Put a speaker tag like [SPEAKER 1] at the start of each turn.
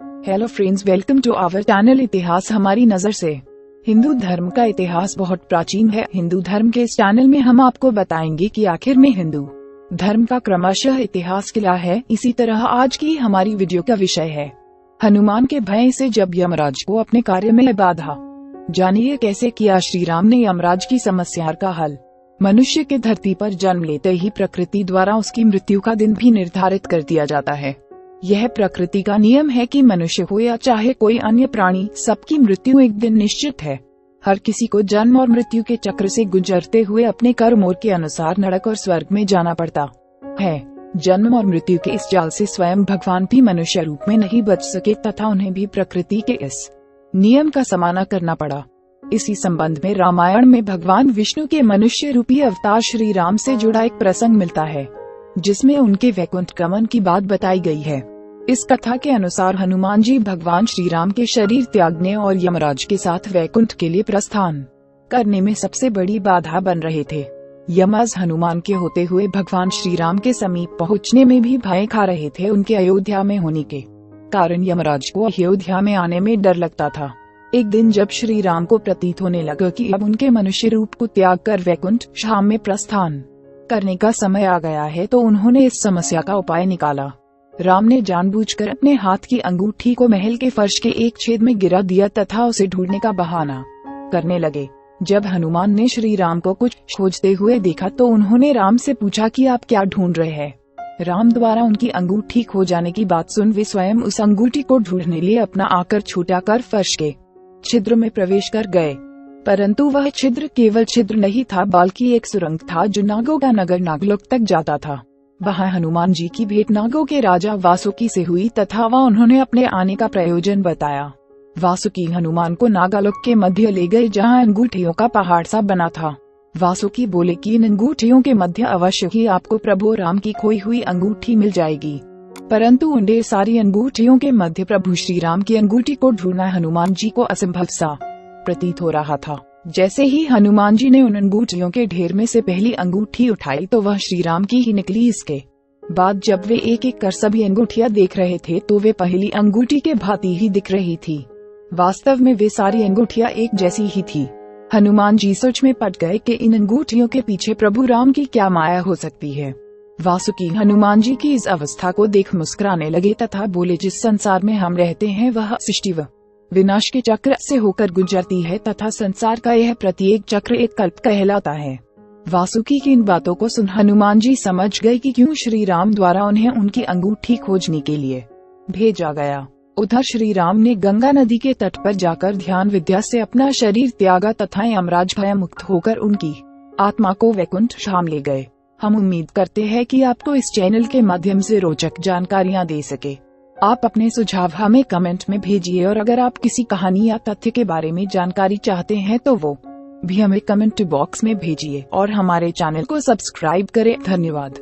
[SPEAKER 1] Hello friends, welcome to our channel इतिहास हमारी नजर से। हिंदू धर्म का इतिहास बहुत प्राचीन है। हिंदू धर्म के इस चैनल में हम आपको बताएंगे कि आखिर में हिंदू धर्म का क्रमशः इतिहास क्या है। इसी तरह आज की हमारी वीडियो का विषय है हनुमान के भय से जब यमराज को अपने कार्य में बाधा। जानिए कैसे किया श्री राम ने यमराज की समस्या का हल। मनुष्य के धरती पर जन्म लेते ही प्रकृति द्वारा उसकी मृत्यु का दिन भी निर्धारित कर दिया जाता है। यह प्रकृति का नियम है कि मनुष्य हो या चाहे कोई अन्य प्राणी, सबकी मृत्यु एक दिन निश्चित है। हर किसी को जन्म और मृत्यु के चक्र से गुजरते हुए अपने कर्मों के अनुसार नरक और स्वर्ग में जाना पड़ता है। जन्म और मृत्यु के इस जाल से स्वयं भगवान भी मनुष्य रूप में नहीं बच सके तथा उन्हें भी प्रकृति के इस नियम का सामना करना पड़ा। इसी संबंध में रामायण में भगवान विष्णु के मनुष्य रूपी अवतार श्री राम से जुड़ा एक प्रसंग मिलता है, जिसमें उनके वैकुंठ गमन की बात बताई गई है। इस कथा के अनुसार हनुमान जी भगवान श्री राम के शरीर त्यागने और यमराज के साथ वैकुंठ के लिए प्रस्थान करने में सबसे बड़ी बाधा बन रहे थे। यमराज हनुमान के होते हुए भगवान श्री राम के समीप पहुंचने में भी भय खा रहे थे। उनके अयोध्या में होने के कारण यमराज को अयोध्या में आने में डर लगता था। एक दिन जब श्री राम को प्रतीत होने लगा कि अब उनके मनुष्य रूप को त्याग कर वैकुंठ धाम में प्रस्थान करने का समय आ गया है, तो उन्होंने इस समस्या का उपाय निकाला। राम ने जानबूझकर अपने हाथ की अंगूठी को महल के फर्श के एक छेद में गिरा दिया तथा उसे ढूंढने का बहाना करने लगे। जब हनुमान ने श्री राम को कुछ खोजते हुए देखा तो उन्होंने राम से पूछा कि आप क्या ढूंढ रहे हैं। राम द्वारा उनकी अंगूठी खो जाने की बात सुन वे स्वयं उस अंगूठी को ढूंढने लिए अपना आकर छूटा कर फर्श के छिद्र में प्रवेश कर गए। परंतु वह छिद्र केवल छिद्र नहीं था, बल्कि एक सुरंग था जो नागों का नगर नागलोक तक जाता था। वहाँ हनुमान जी की भेंट नागों के राजा वासुकी से हुई तथा वह उन्होंने अपने आने का प्रयोजन बताया। वासुकी हनुमान को नागालोक के मध्य ले गए, जहाँ अंगूठियों का पहाड़ सा बना था। वासुकी बोले कि इन अंगूठियों के मध्य अवश्य ही आपको प्रभु राम की खोई हुई अंगूठी मिल जाएगी। परंतु उन सारी अंगूठियों के मध्य प्रभु श्री राम की अंगूठी को ढूंढना हनुमान जी को असंभव सा प्रतीत हो रहा था। जैसे ही हनुमान जी ने उन अंगूठियों के ढेर में से पहली अंगूठी उठाई तो वह श्री राम की ही निकली। इसके बाद जब वे एक एक कर सभी अंगूठियां देख रहे थे तो वे पहली अंगूठी के भांति ही दिख रही थी। वास्तव में वे सारी अंगूठियां एक जैसी ही थी। हनुमान जी सोच में पड़ गए कि इन अंगूठियों के पीछे प्रभु राम की क्या माया हो सकती है। वासुकी हनुमान जी की इस अवस्था को देख मुस्कुराने लगे तथा बोले, जिस संसार में हम रहते हैं वह सृष्टि व विनाश के चक्र से होकर गुजरती है तथा संसार का यह प्रत्येक चक्र एक कल्प कहलाता है। वासुकी की इन बातों को सुन हनुमान जी समझ गए कि क्यों श्री राम द्वारा उन्हें उनकी अंगूठी खोजने के लिए भेजा गया। उधर श्री राम ने गंगा नदी के तट पर जाकर ध्यान विद्या से अपना शरीर त्यागा तथा यमराज भय मुक्त होकर उनकी आत्मा को वैकुंठ धाम ले गए। हम उम्मीद करते हैं कि आपको इस चैनल के माध्यम से रोचक जानकारियां दे सके। आप अपने सुझाव हमें कमेंट में भेजिए और अगर आप किसी कहानी या तथ्य के बारे में जानकारी चाहते हैं तो वो भी हमें कमेंट बॉक्स में भेजिए और हमारे चैनल को सब्सक्राइब करें। धन्यवाद।